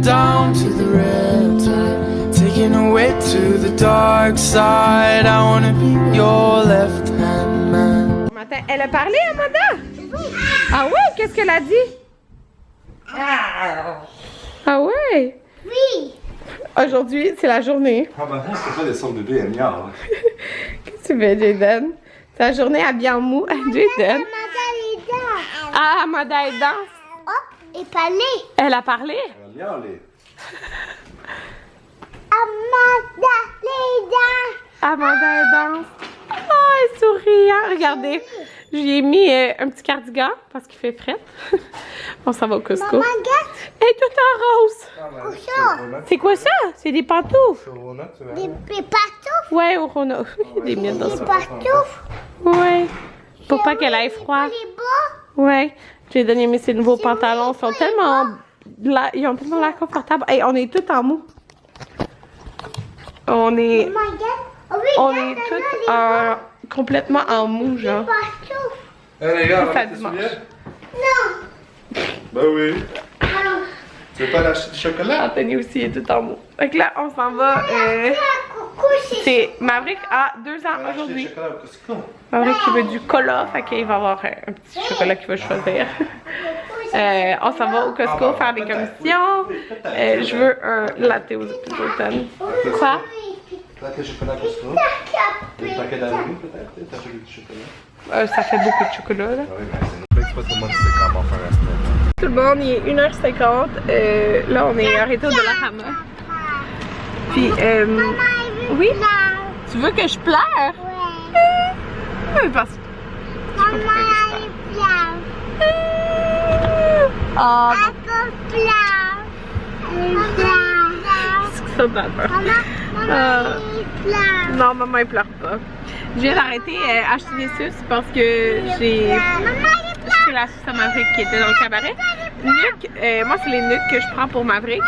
down to the riptide, taking away to the dark side. I wanna be your left hand man. Elle a parlé, Amanda? Ah ouais? Qu'est-ce qu'elle a dit? Ah ouais? Oui. Aujourd'hui, c'est la journée. Ah bah non, c'est pas des sortes de bébés, Emilia. Qu'est-ce que tu fais, Jaden? C'est la journée habillée en mou. Jaden? Ah, Amanda est dans. Oh, et parler. Elle a parlé? Emilia, les... Amanda les dents. Amanda est dans. Oh, elle sourit, hein? Regardez. J'y ai mis un petit cardigan parce qu'il fait frais. On s'en va au Costco. Maman, regarde. Elle est toute en rose. C'est quoi ça? C'est des pantoufles. Des pantoufles. Ouais, au Rona. Il y a des miettes dans Des ça. pantoufles. Ouais. Pour pas qu'elle ait froid. Les bas. Ouais. J'ai donné mes ces nouveaux pantalons. Ils sont tellement... Ils ont tellement l'air confortables. Hey, on est tout en mou. On est... Maman, regarde. Oh oui, On regarde, est regarde, toutes complètement en mou, genre. les pantoufles. Eh les gars, Ça tu te dimanche. souviens? Non. Bah oui. Alors, Tu veux pas lâcher du chocolat? Anthony aussi est tout en mou. Donc là, on s'en va. coucou, C'est Maverick a 2 ans Lâcher du aujourd'hui. chocolat au Costco. Maverick qui veut du cola, fait qu'il va avoir un petit chocolat qu'il va choisir. On s'en va au Costco faire des commissions. Je veux un latte aux automnes. Quoi? Latte chocolat Costco. Des paquets d'amis peut-être? T'as fait du chocolat? Ça fait beaucoup de chocolat, là. Ah oui, mais c'est exprès tout le monde sait comment faire un sport. Tout le monde, il est 1h50. Là, on est arrêté au Dollarama. Puis, oui? Tu veux que je pleure? Ouais. Parce que... Maman, il pleure. Ah, Papa pleure. Il pleure. c'est que ça donne peur. Maman, il pleure. Non, maman, elle pleure pas. Je viens d'arrêter acheter des suces parce que j'ai pris la suce à Maverick qui était dans le cabaret. Nuke, moi, c'est les nuques que je prends pour Maverick.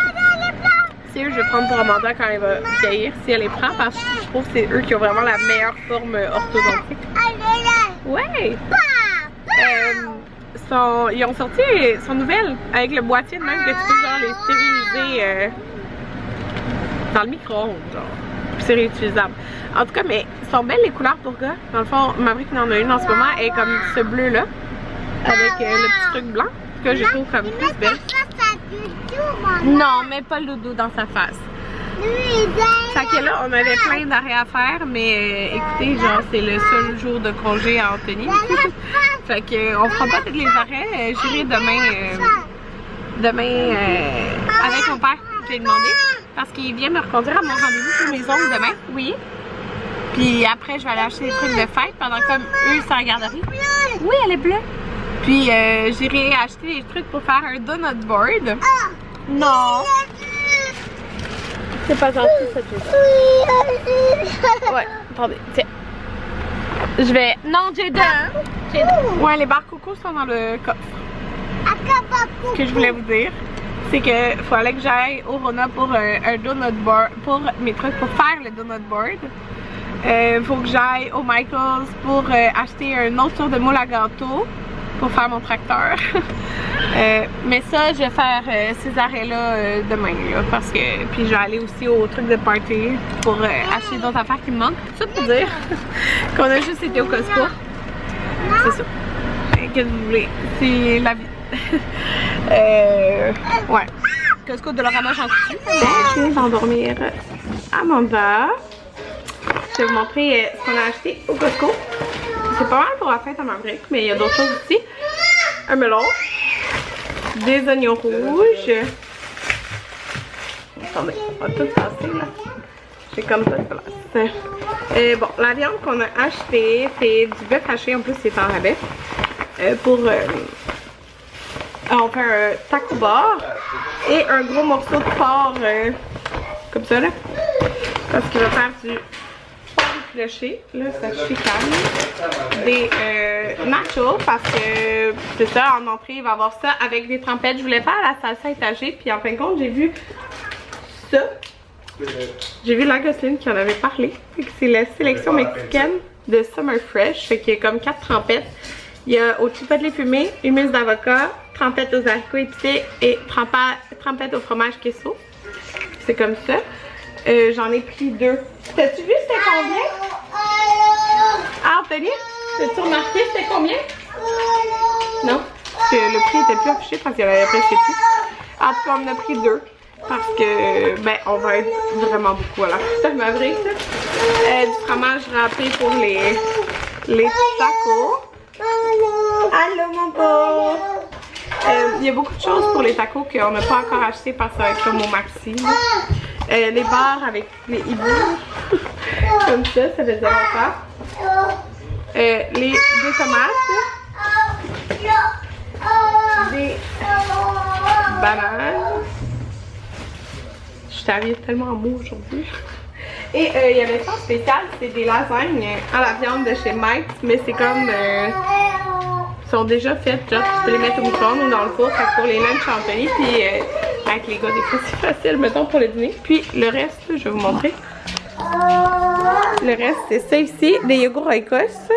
C'est eux que je vais prendre pour Amanda quand elle va vieillir, si elle les prend, parce que je trouve que c'est eux qui ont vraiment la meilleure forme orthodontique. Ouais! Ils ont sorti, sont nouvelles, avec le boîtier de même que tu peux genre les stériliser dans le micro-ondes, genre. Puis c'est réutilisable. En tout cas, mais sont belles les couleurs pour gars. Dans le fond, Maverick en a une en ce moment, elle est comme ce bleu-là, avec le petit truc blanc, que je trouve comme plus belle. Non, mais pas le doudou dans sa face. Fait que là, on avait plein d'arrêts à faire, mais écoutez, genre, c'est le seul jour de congé à Anthony. Fait que on fera pas tous les arrêts. J'irai demain avec mon père, j'ai demandé, parce qu'il vient me reconduire à mon rendez-vous pour mes ongles demain. Oui. Puis après, je vais aller acheter des trucs de fête pendant comme eux, c'est à la garderie. Oui, elle est bleue. Puis j'irai acheter des trucs pour faire un donut board. Non. C'est pas gentil, ça, Jaden. Ouais, attendez, tiens. Je vais... Non, Jaden. Ouais, les barres coco sont dans le coffre. Ce que je voulais vous dire, c'est que fallait que j'aille au Rona pour un donut board, pour mes trucs pour faire le donut board. Faut que j'aille au Michaels pour acheter un autre tour de moule à gâteau pour faire mon tracteur. Mais ça, je vais faire ces arrêts-là demain, là, parce que... Puis je vais aller aussi au truc de party pour acheter d'autres affaires qui me manquent. Ça pour dire qu'on a juste été au Costco. C'est ça. Qu'est-ce que vous voulez? C'est la vie. Ouais. Costco de Dollarama, j'en suis. Je viens d'endormir Amanda. Je vais vous montrer ce qu'on a acheté au Costco. C'est pas mal pour la fête à Maverick, mais il y a d'autres choses aussi. Un melon, des oignons rouges. Attendez, on va tout passer là. J'ai comme ça de place. Bon, la viande qu'on a achetée, c'est du bœuf haché, en plus c'est en rabais. On fait un taco bar et un gros morceau de porc comme ça là. Parce qu'il va faire du fléché, là ça chicane. Des nachos parce que c'est ça, en entrée il va y avoir ça avec des trempettes. Je voulais faire la salsa étagée, puis en fin de compte j'ai vu ça. J'ai vu Langosline qui en avait parlé. C'est la sélection mexicaine de Summer Fresh. Fait qu'il y a comme 4 trempettes. Il y a au chipotle fumé, hummus d'avocat, trempette aux haricots épicés et trempettes au fromage queso. C'est comme ça. J'en ai pris 2. T'as-tu vu c'était combien? Ah, Anthony, t'as-tu remarqué c'était combien? Non? Parce que le prix était plus affiché parce qu'il y avait presque plus. En tout cas, on en a pris 2. Parce que, ben, on va être vraiment beaucoup à la fête Maverick. Du fromage râpé pour les tacos. Allô, mon beau! Il y a beaucoup de choses pour les tacos qu'on n'a pas encore acheté parce que ça va être comme au maxi. Les barres avec les hiboux. Comme ça faisait longtemps. Les 2 tomates. Des bananes. Je t'habille tellement en mots aujourd'hui. Et il y avait ça en spécial, c'est des lasagnes à la viande de chez Mike's, mais c'est comme sont déjà faites, genre tu peux les mettre au micro-ondes ou dans le four, fait que pour les lunchs Anthony, puis avec les gars des fois c'est facile, mettons pour le dîner. Puis le reste, je vais vous montrer. Le reste c'est ça ici, des yogourts écosse,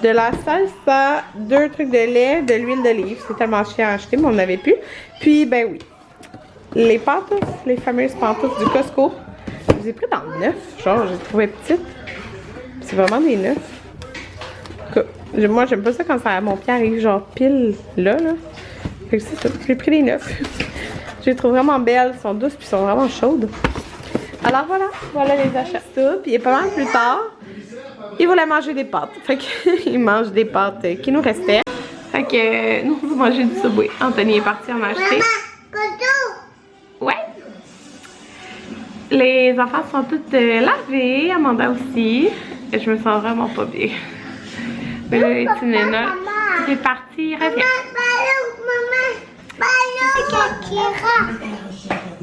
de la salsa, 2 trucs de lait, de l'huile d'olive, c'est tellement chiant à acheter mais on n'avait plus. Puis ben oui, les pantoufles, les fameuses pantoufles du Costco. Je les ai pris dans le neuf, genre j'ai trouvé petite. C'est vraiment des neufs. Moi j'aime pas ça quand ça, mon pied arrive genre pile là. Fait que c'est ça, j'ai pris des neufs. Je les trouve vraiment belles, elles sont douces puis sont vraiment chaudes. Alors voilà les achats. Ça, puis pas mal plus tard, il voulait manger des pâtes. Fait qu'il mange des pâtes qui nous restaient. Fait que nous on va manger du Subway. Anthony est parti en acheter. Ouais. Les enfants sont toutes lavés, Amanda aussi. Et je me sens vraiment pas bien. Mais là, Étienne est parti, il revient.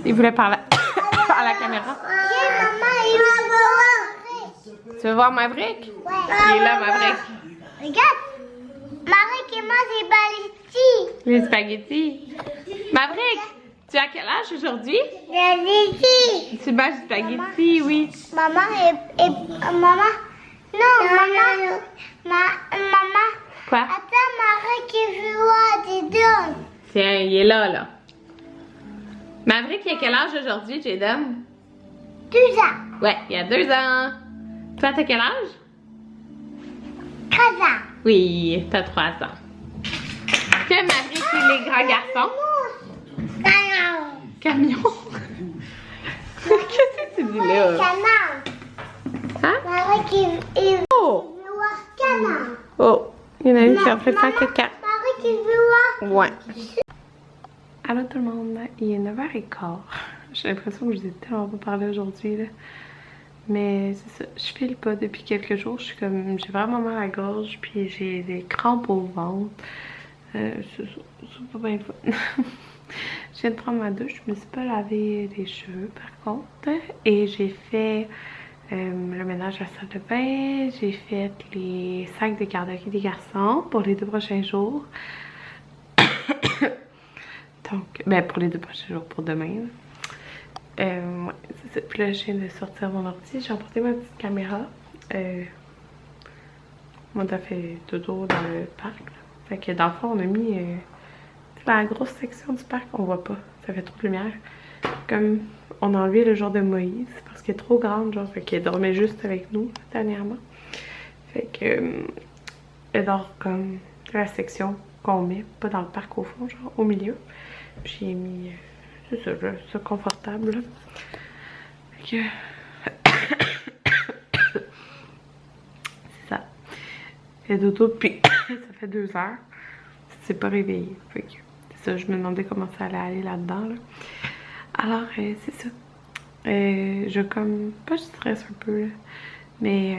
Il voulait parler à la caméra. Tu veux voir Maverick? Ouais. Il est là, Maverick. Regarde, Maverick et moi, c'est Les spaghettis. Maverick, tu as quel âge aujourd'hui? Spaghetti. Tu manges du spaghetti, oui. Maman et maman. Non, maman. Maman. Quoi? Attends, Maverick qui veut voir des dons. Tiens, il est là. Maverick, il a quel âge aujourd'hui, Jaden? 2 ans. Ouais, il a 2 ans. Toi, t'as quel âge? 3 ans. Oui, t'as 3 ans. Que Maverick, il est grand garçon? Camion. Qu'est-ce que tu dis là? Canard. Hein? Maverick, il veut Oh! voir canard. Oh! Il y en a une qui est en train de faire caca. Maverick, il veut voir. Ouais. Allô tout le monde, il est 9h15. J'ai l'impression que je vous ai tellement pas parlé aujourd'hui là. Mais c'est ça, je file pas depuis quelques jours. Je suis comme, j'ai vraiment mal à la gorge, puis j'ai des crampes au ventre. C'est pas bien fun. Je viens de prendre ma douche, je me suis pas lavé les cheveux par contre. Et j'ai fait le ménage à la salle de bain. J'ai fait les sacs de garderie des garçons pour les 2 prochains jours. Donc, ben pour les 2 prochains jours, pour demain. Ouais, c'est ça. Puis là, je viens de sortir mon ordi. J'ai emporté ma petite caméra. Moi, t'as fait dodo dans le parc. Là. Fait que dans le fond, on a mis la grosse section du parc. On voit pas. Ça fait trop de lumière. Comme on a enlevé le genre de Moïse parce qu'elle est trop grande, genre. Fait qu'elle dormait juste avec nous dernièrement. Fait que elle dort comme la section qu'on met, pas dans le parc au fond, genre au milieu. Puis j'ai mis, c'est ça, là, c'est confortable. Là. Fait que... c'est ça. Elle dodo depuis, ça fait 2 heures. C'est pas réveillé. Fait que c'est ça, je me demandais comment ça allait aller là-dedans. Là. Alors, c'est ça. Je comme, pas je stresse un peu, là, mais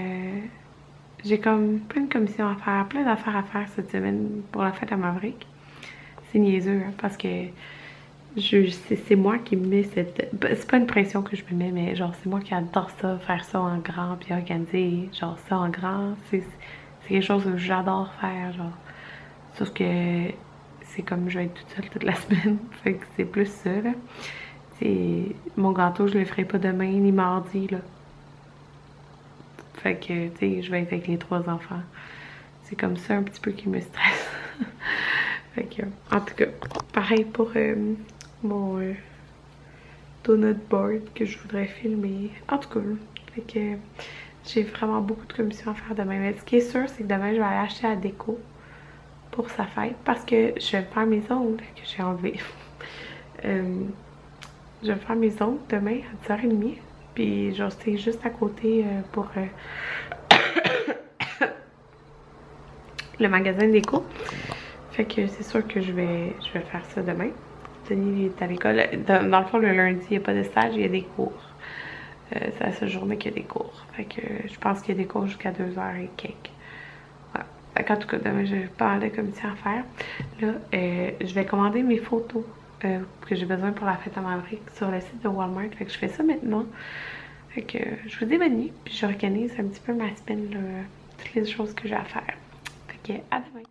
j'ai comme plein de commissions à faire, plein d'affaires à faire cette semaine pour la fête à Maverick. C'est niaiseux, hein, parce que c'est moi qui me mets cette... C'est pas une pression que je me mets, mais genre c'est moi qui adore ça, faire ça en grand, puis organiser genre ça en grand. C'est quelque chose que j'adore faire, genre. Sauf que c'est comme je vais être toute seule toute la semaine, fait que c'est plus ça, là. Mon gâteau, je le ferai pas demain ni mardi, là. Fait que, tu sais, je vais être avec les 3 enfants. C'est comme ça un petit peu qui me stresse. Fait que, en tout cas, pareil pour mon donut board que je voudrais filmer. En tout cas, fait que j'ai vraiment beaucoup de commissions à faire demain. Mais ce qui est sûr, c'est que demain, je vais aller acheter la déco pour sa fête parce que je vais faire mes ongles que j'ai enlevés. Je vais faire mes ongles demain à 10h30. Puis genre c'est juste à côté pour le magasin déco. Fait que c'est sûr que je vais faire ça demain. Denis est à l'école. Dans le fond, le lundi, il n'y a pas de stage, il y a des cours. C'est la seule journée qu'il y a des cours. Fait que je pense qu'il y a des cours jusqu'à 2h et quelques. Voilà. Fait qu'en tout cas, demain, j'ai pas mal de commissions à faire. Là, je vais commander mes photos que j'ai besoin pour la fête à Maverick sur le site de Walmart. Fait que je fais ça maintenant. Fait que je vous dis bonne nuit, puis j'organise un petit peu ma semaine, là, toutes les choses que j'ai à faire. Fait que à demain.